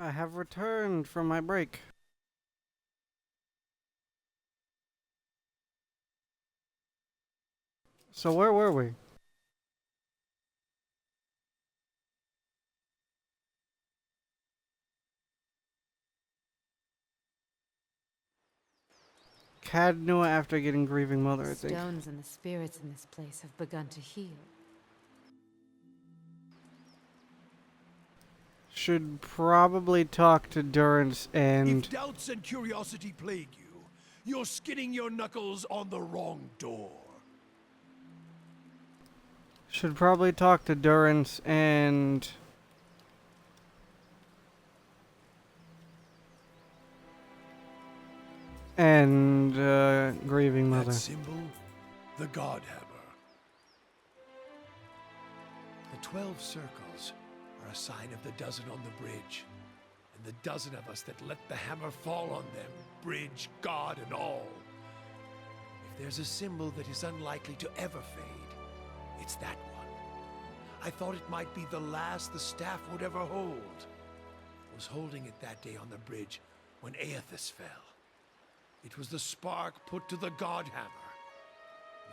I have returned from my break. So where were we? Cad knew after getting grieving mother, The I think. stones and the spirits in this place have begun to heal. Should probably talk to Durance If and doubts and curiosity plague you, you're skidding your knuckles on the wrong door. should probably talk to Durance and grieving That mother. symbol? The God Hammer. The 12 circles are a sign of the dozen on the bridge, and the dozen of us that let the hammer fall on them, bridge, God, and all. If there's a symbol that is unlikely to ever fade, it's that one. I thought it might be the last the staff would ever hold. I was holding it that day on the bridge when Aethys fell. It was the spark put to the God Hammer.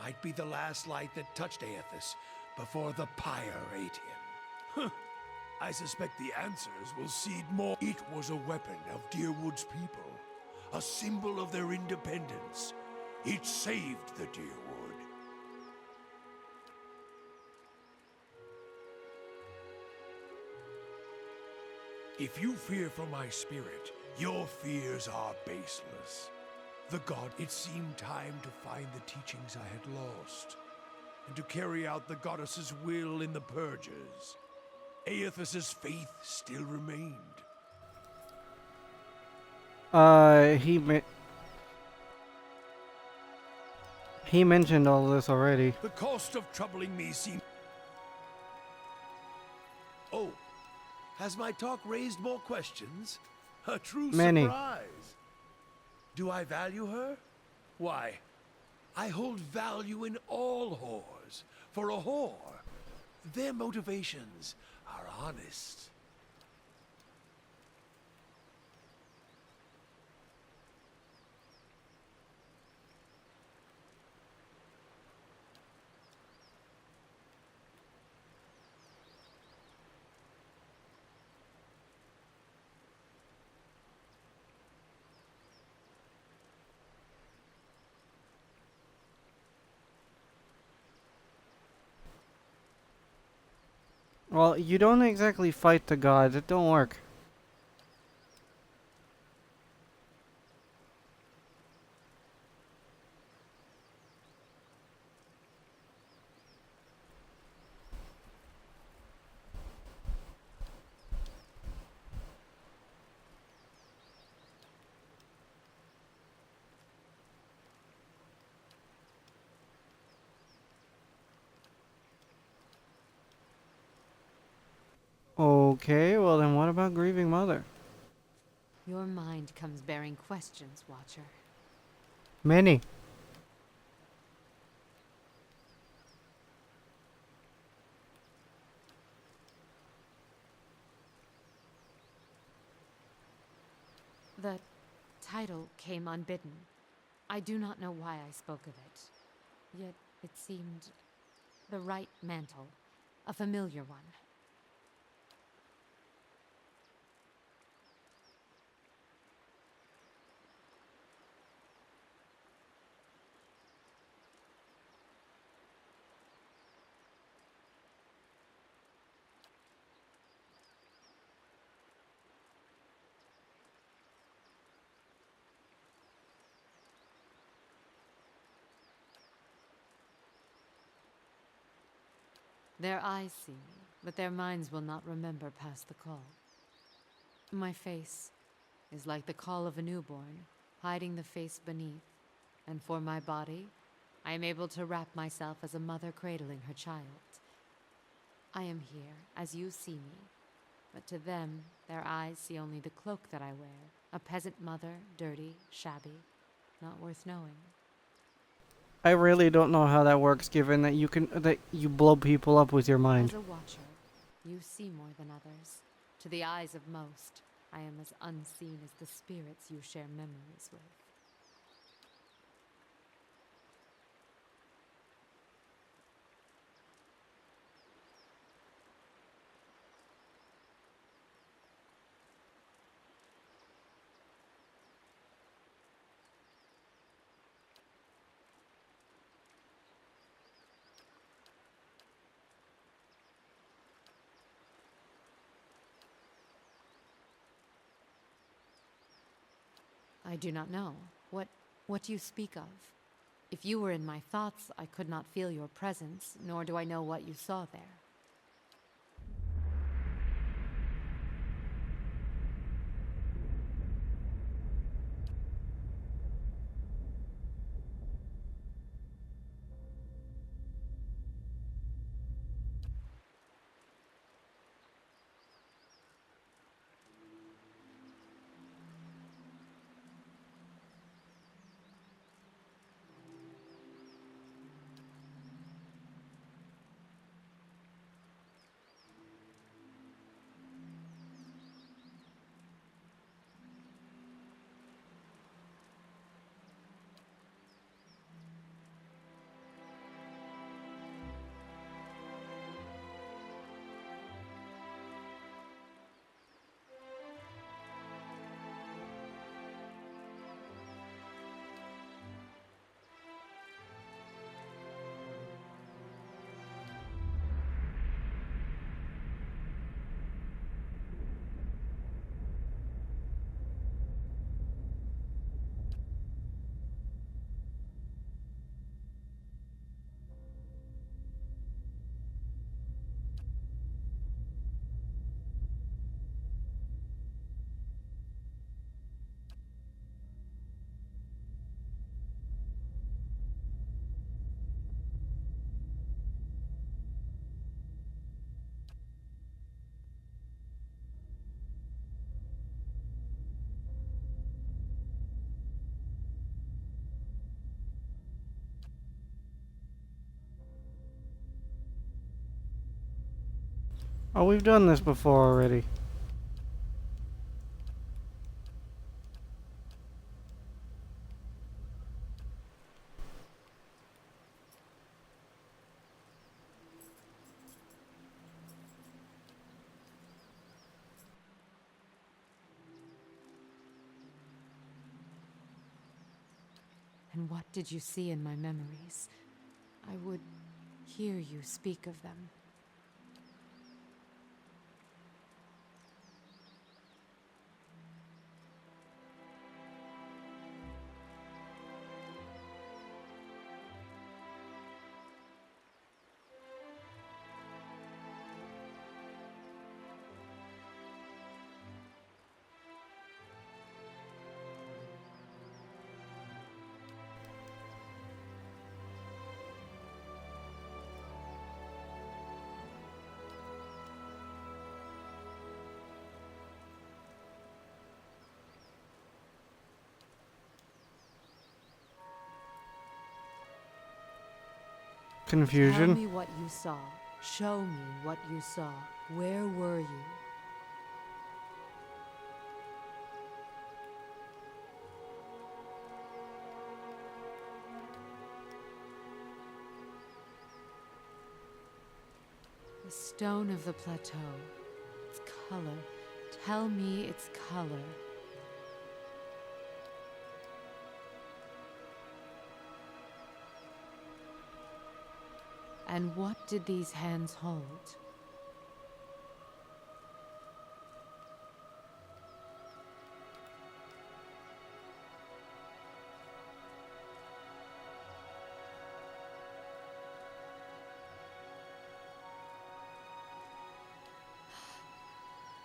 Might be the last light that touched Aethys before the pyre ate him. I suspect the answers will seed more. It was a weapon of Deerwood's people, a symbol of their independence. It saved the Deerwood. If you fear for my spirit, your fears are baseless. The god, it seemed time to find the teachings I had lost, and to carry out the goddess's will in the purges. Aethys's faith still remained. He he mentioned all this already. The cost of troubling me seemed... Oh, has my talk raised more questions? A true Many. surprise. Do I value her? Why, I hold value in all whores. For a whore, their motivations are honest. Well, you don't exactly fight the gods. It don't work. Okay, well then what about grieving mother? Your mind comes bearing questions, Watcher. Many. The title came unbidden. I do not know why I spoke of it. Yet it seemed the right mantle, a familiar one. Their eyes see me, but their minds will not remember past the call. My face is like the call of a newborn, hiding the face beneath. And for my body, I am able to wrap myself as a mother cradling her child. I am here, as you see me, but to them, their eyes see only the cloak that I wear, a peasant mother, dirty, shabby, not worth knowing. I really don't know how that works, given that you blow people up with your mind. As a watcher, you see more than others. To the eyes of most, I am as unseen as the spirits you share memories with. I do not know. What do you speak of? If you were in my thoughts, I could not feel your presence, nor do I know what you saw there. Oh, we've done this before already. And what did you see in my memories? I would hear you speak of them. Tell Confusion. me what you saw. Show me what you saw. Where were you? The stone of the plateau. Its color. Tell me its color. And what did these hands hold?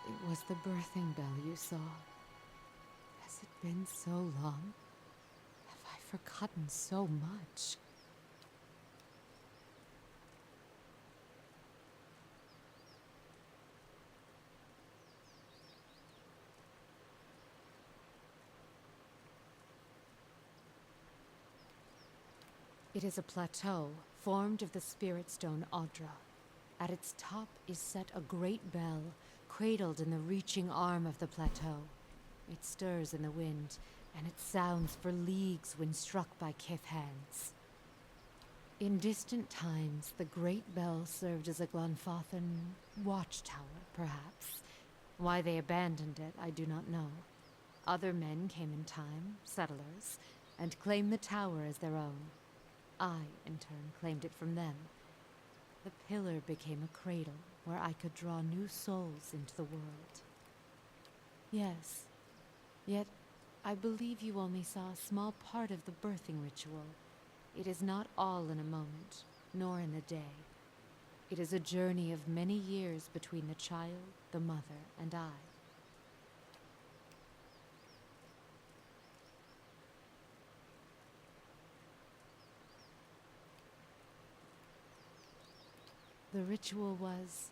It was the birthing bell you saw. Has it been so long? Have I forgotten so much? It is a plateau formed of the spirit stone Audra. At its top is set a great bell, cradled in the reaching arm of the plateau. It stirs in the wind, and it sounds for leagues when struck by kith hands. In distant times, the great bell served as a Glanfathan watchtower, perhaps. Why they abandoned it, I do not know. Other men came in time, settlers, and claimed the tower as their own. I, in turn, claimed it from them. The pillar became a cradle where I could draw new souls into the world. Yes, yet I believe you only saw a small part of the birthing ritual. It is not all in a moment, nor in a day. It is a journey of many years between the child, the mother, and I. The ritual was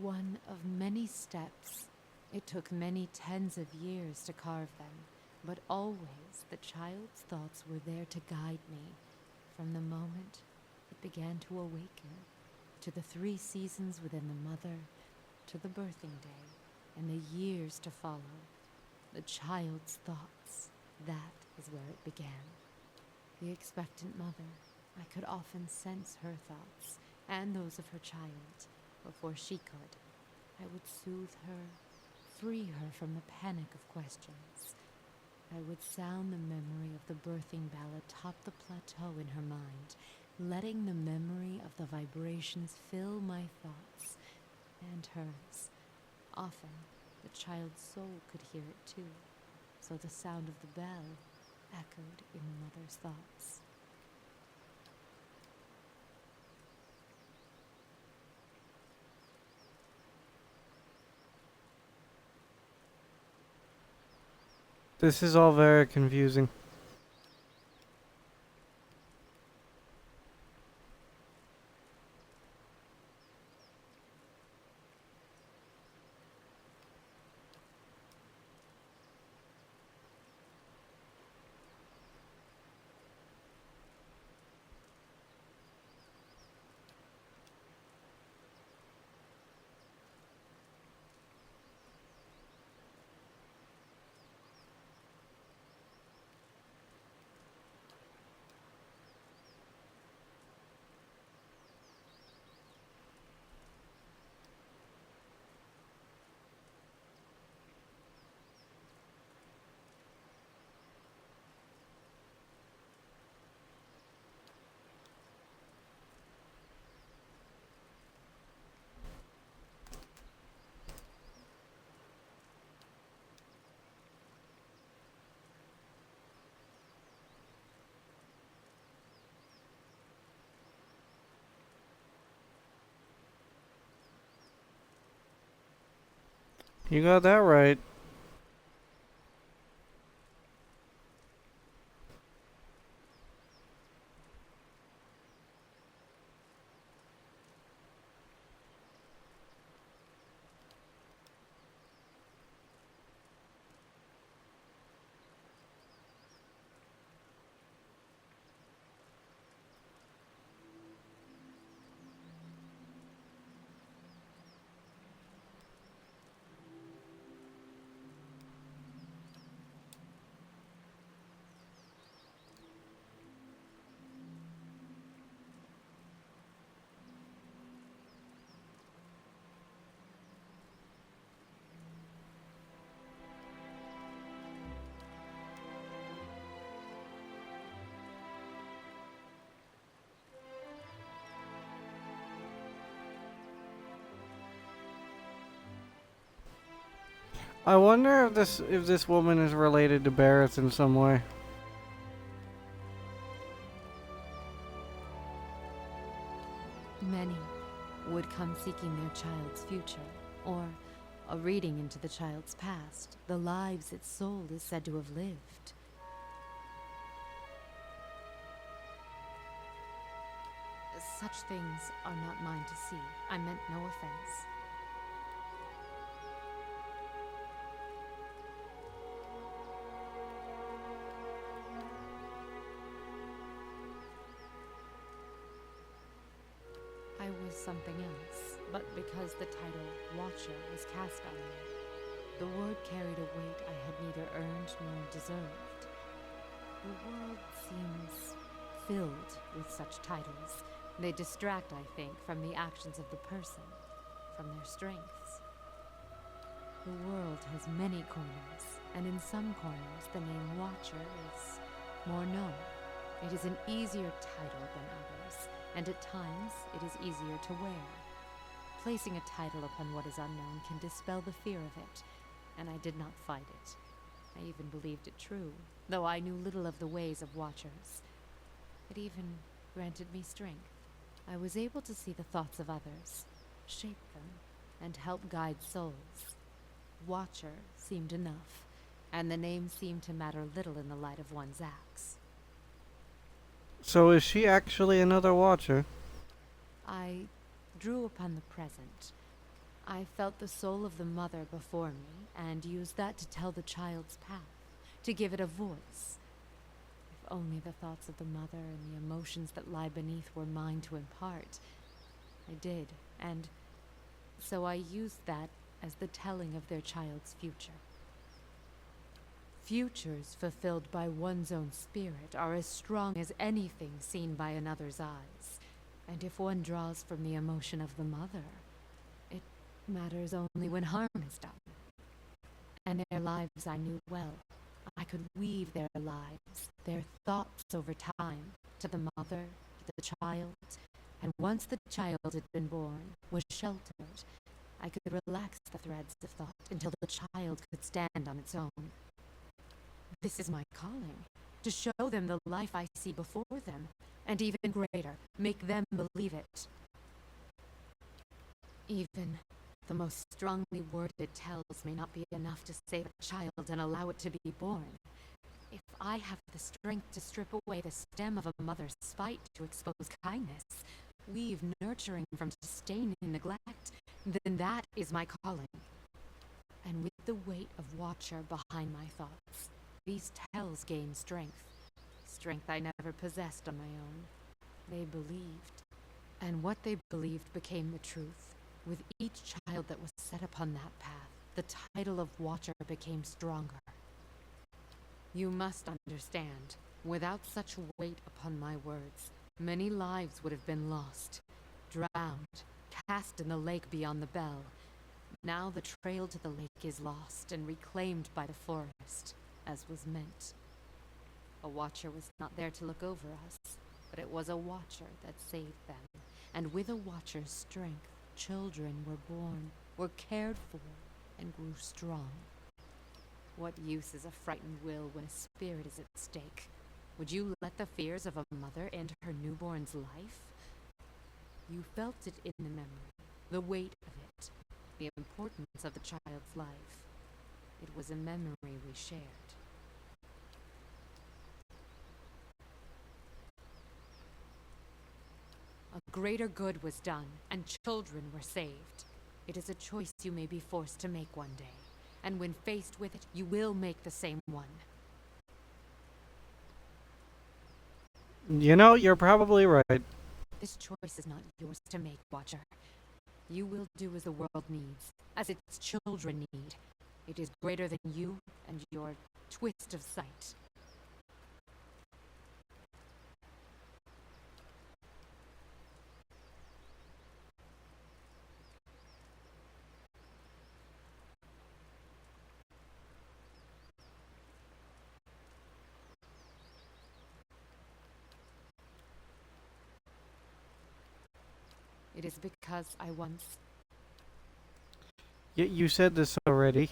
one of many steps. It took many tens of years to carve them, but always the child's thoughts were there to guide me from the moment it began to awaken, to the 3 seasons within the mother, to the birthing day, and the years to follow. The child's thoughts, that is where it began. The expectant mother, I could often sense her thoughts, and those of her child, before she could. I would soothe her, free her from the panic of questions. I would sound the memory of the birthing bell atop the plateau in her mind, letting the memory of the vibrations fill my thoughts and hers. Often, the child's soul could hear it too, so the sound of the bell echoed in the mother's thoughts. This is all very confusing. You got that right. I wonder if this woman is related to Barrett in some way. Many would come seeking their child's future, or a reading into the child's past, the lives its soul is said to have lived. Such things are not mine to see. I meant no offense. I was something else, but because the title Watcher was cast on me. The word carried a weight I had neither earned nor deserved. The world seems filled with such titles. They distract, I think, from the actions of the person, from their strengths. The world has many corners, and in some corners the name Watcher is more known. It is an easier title than others, and at times it is easier to wear. Placing a title upon what is unknown can dispel the fear of it, and I did not fight it. I even believed it true, though I knew little of the ways of Watchers. It even granted me strength. I was able to see the thoughts of others, shape them, and help guide souls. Watcher seemed enough, and the name seemed to matter little in the light of one's acts. So is she actually another Watcher? I drew upon the present. I felt the soul of the mother before me, and used that to tell the child's path, to give it a voice. If only the thoughts of the mother and the emotions that lie beneath were mine to impart. I did, and so I used that as the telling of their child's future. Futures fulfilled by one's own spirit are as strong as anything seen by another's eyes. And if one draws from the emotion of the mother, it matters only when harm is done. And their lives I knew well. I could weave their lives, their thoughts over time, to the mother, to the child, and once the child had been born, was sheltered, I could relax the threads of thought until the child could stand on its own. This is my calling, to show them the life I see before them, and even greater, make them believe it. Even the most strongly worded tells may not be enough to save a child and allow it to be born. If I have the strength to strip away the stem of a mother's spite to expose kindness, weave nurturing from disdain and neglect, then that is my calling. And with the weight of Watcher behind my thoughts, these tells gain strength. Strength I never possessed on my own. They believed. And what they believed became the truth. With each child that was set upon that path, the title of Watcher became stronger. You must understand, without such weight upon my words, many lives would have been lost, drowned, cast in the lake beyond the bell. Now the trail to the lake is lost and reclaimed by the forest, as was meant. A Watcher was not there to look over us, but it was a Watcher that saved them, and with a Watcher's strength, children were born, were cared for, and grew strong. What use is a frightened will when a spirit is at stake? Would you let the fears of a mother end her newborn's life? You felt it in the memory, the weight of it, the importance of the child's life. It was a memory we shared. A greater good was done, and children were saved. It is a choice you may be forced to make one day, and when faced with it, you will make the same one. You know, you're probably right. This choice is not yours to make, Watcher. You will do as the world needs, as its children need. It is greater than you and your twist of sight. It is because I once... You said this already.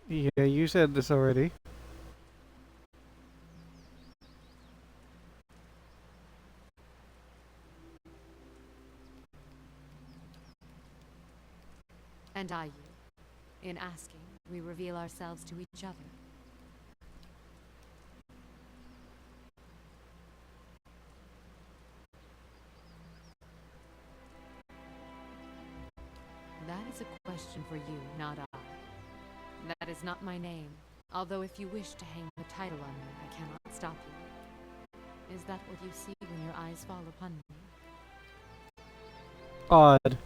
Yeah, you said this already. And I you. In asking, we reveal ourselves to each other. is a question for you, not I. That is not my name, although if you wish to hang the title on me, I cannot stop you. Is that what you see when your eyes fall upon me? Odd.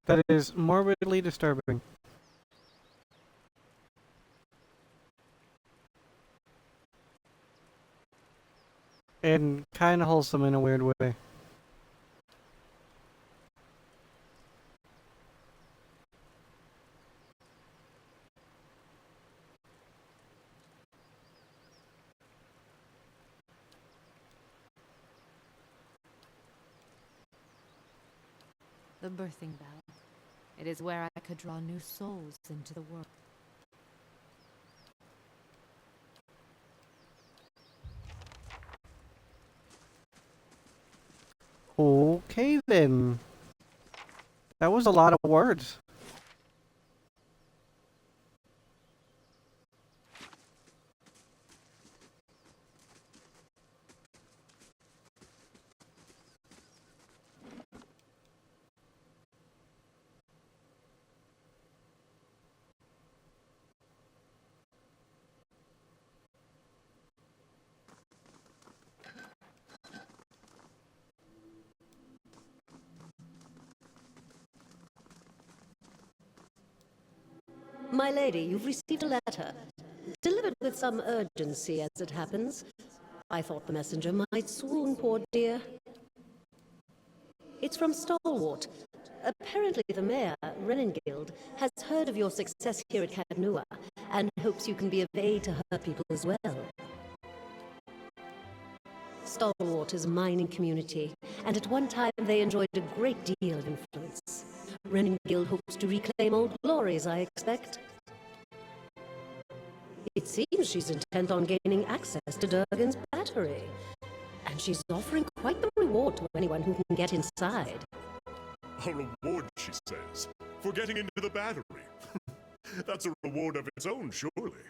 That is morbidly disturbing. And kind of wholesome in a weird way. The birthing bell. It is where I could draw new souls into the world. Okay then. That was a lot of words. My lady, you've received a letter. Delivered with some urgency, as it happens. I thought the messenger might swoon, poor dear. It's from Stalwart. Apparently the mayor, Renengild, has heard of your success here at Cadnua, and hopes you can be of aid to her people as well. Stalwart is a mining community, and at one time they enjoyed a great deal of influence. Renengild hopes to reclaim old glories, I expect. It seems she's intent on gaining access to Durgan's battery. And she's offering quite the reward to anyone who can get inside. A reward, she says, for getting into the battery. That's a reward of its own, surely.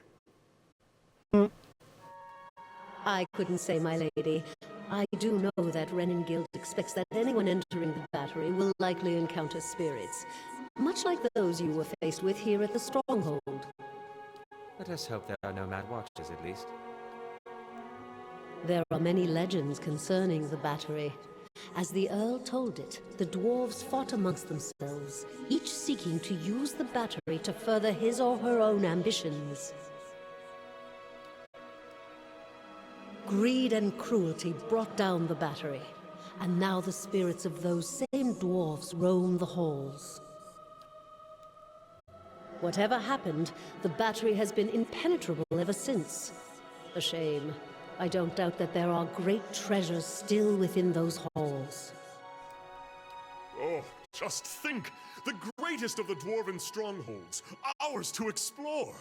I couldn't say, my lady. I do know that Renengild expects that anyone entering the battery will likely encounter spirits, much like those you were faced with here at the Stronghold. Let us hope there are no mad watchers, at least. There are many legends concerning the battery. As the Earl told it, the dwarves fought amongst themselves, each seeking to use the battery to further his or her own ambitions. Greed and cruelty brought down the battery, and now the spirits of those same dwarves roam the halls. Whatever happened, the battery has been impenetrable ever since. A shame. I don't doubt that there are great treasures still within those halls. Oh, just think! The greatest of the dwarven strongholds, ours to explore!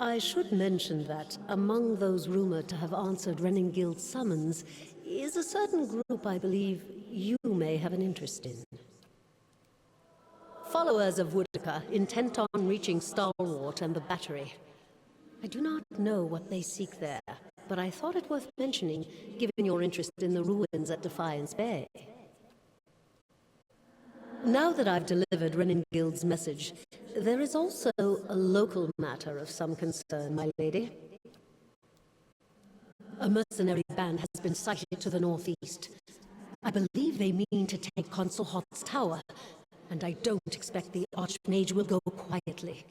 I should mention that among those rumored to have answered Reningild's summons is a certain group I believe you may have an interest in. Followers of Woodacre, intent on reaching Stalwart and the Battery. I do not know what they seek there, but I thought it worth mentioning, given your interest in the ruins at Defiance Bay. Now that I've delivered Reningild's message, there is also a local matter of some concern, my lady. A mercenary band has been sighted to the northeast. I believe they mean to take Consul Hot's tower, and I don't expect the Archmage will go quietly.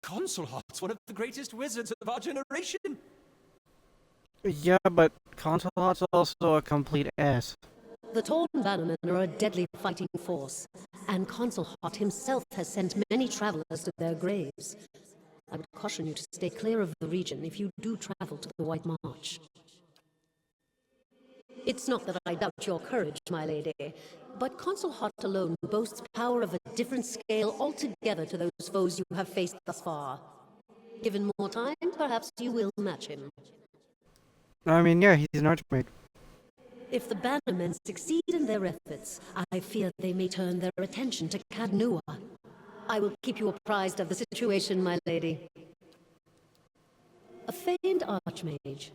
Consul Hot's one of the greatest wizards of our generation! Yeah, but Consul's also a complete ass. The Torn Bannermen are a deadly fighting force, and Consul Hot himself has sent many travelers to their graves. I would caution you to stay clear of the region if you do travel to the White March. It's not that I doubt your courage, my lady, but Consul Hot alone boasts power of a different scale altogether to those foes you have faced thus far. Given more time, perhaps you will match him. I mean, yeah, he's an archmage. If the Bannermen succeed in their efforts, I fear they may turn their attention to Cadnua. I will keep you apprised of the situation, my lady. A famed archmage.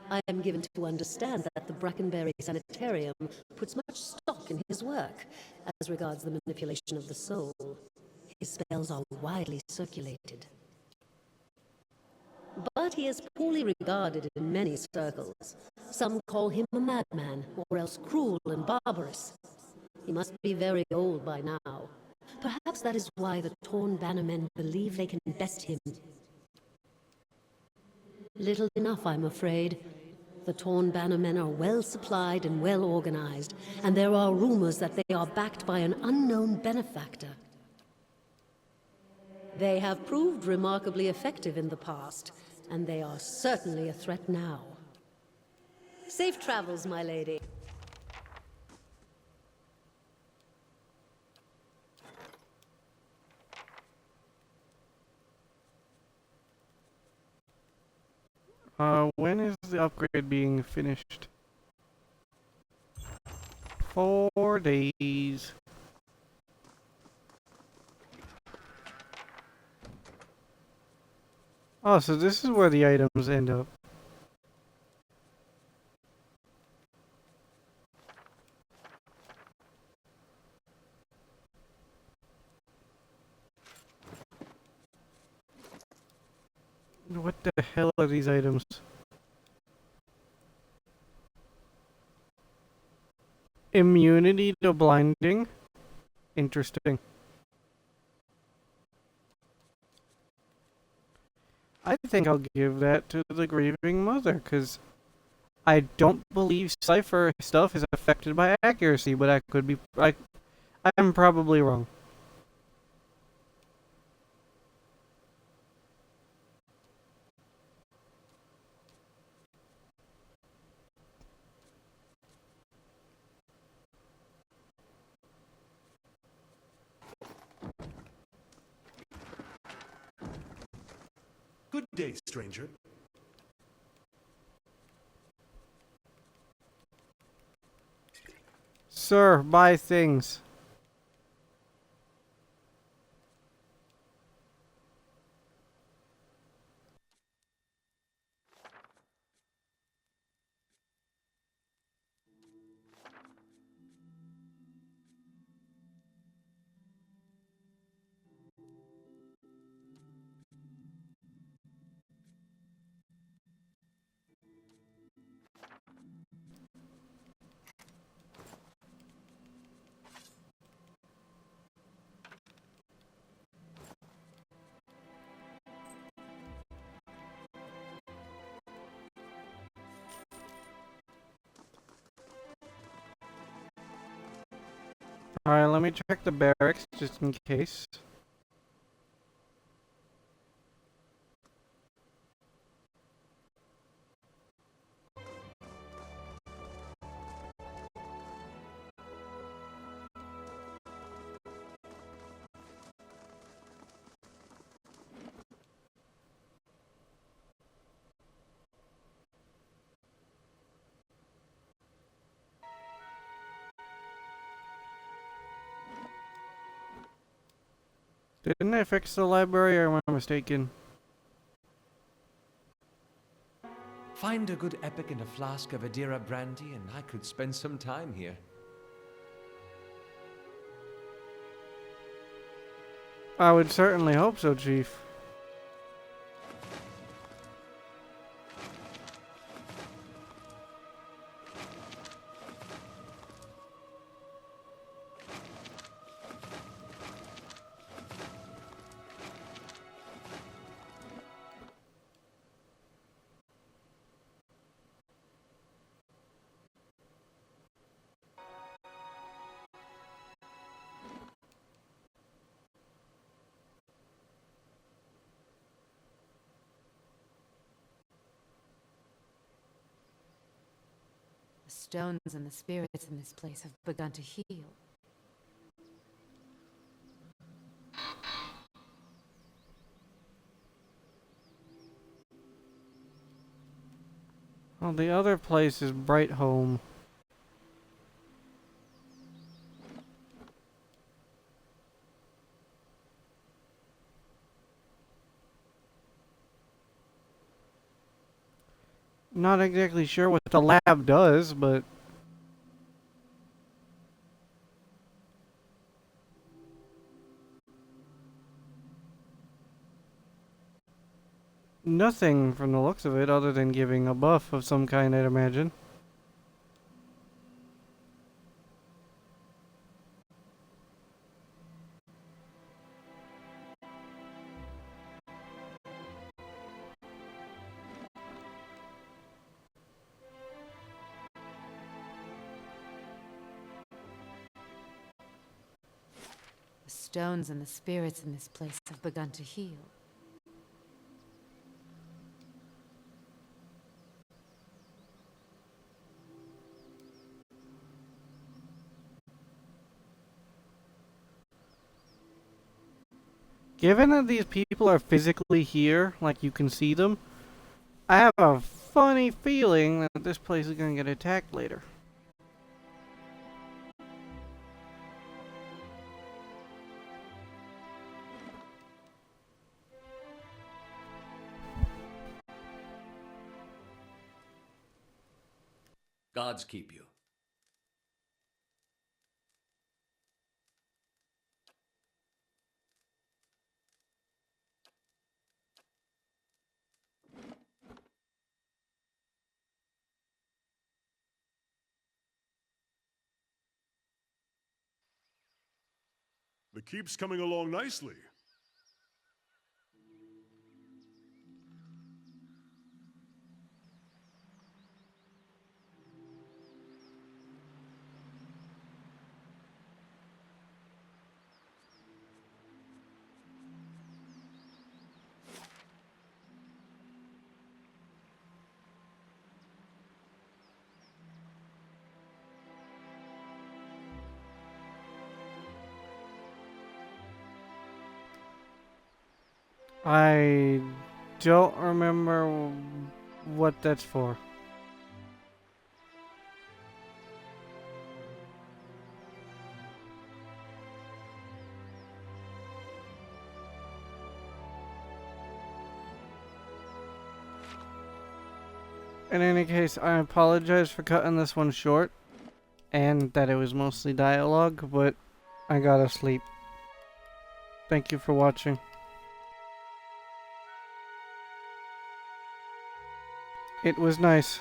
I am given to understand that the Brackenberry Sanitarium puts much stock in his work as regards the manipulation of the soul. His spells are widely circulated. But he is poorly regarded in many circles. Some call him a madman, or else cruel and barbarous. He must be very old by now. Perhaps that is why the Torn Bannermen believe they can best him. Little enough, I'm afraid. The Torn Bannermen are well supplied and well organized, and there are rumors that they are backed by an unknown benefactor. They have proved remarkably effective in the past, and they are certainly a threat now. Safe travels, my lady. When is the upgrade being finished? 4 days. Oh, so this is where the items end up. What the hell are these items? Immunity to blinding? Interesting. I think I'll give that to the Grieving Mother, because I don't believe Cypher stuff is affected by accuracy, but I could be... I'm probably wrong. Good day, stranger. Sir, buy things. Alright, let me check the barracks just in case. Didn't I fix the library, or am I mistaken? Find a good epic and a flask of Adira brandy, and I could spend some time here. I would certainly hope so, Chief. The stones and the spirits in this place have begun to heal. Well, the other place is Bright Home. Not exactly sure what the lab does, but nothing from the looks of it other than giving a buff of some kind, I'd imagine. The stones and the spirits in this place have begun to heal. Given that these people are physically here, like you can see them, I have a funny feeling that this place is gonna get attacked later. Gods keep you. The keep's coming along nicely. I don't remember what that's for. In any case, I apologize for cutting this one short, and that it was mostly dialogue, but I gotta sleep. Thank you for watching. It was nice.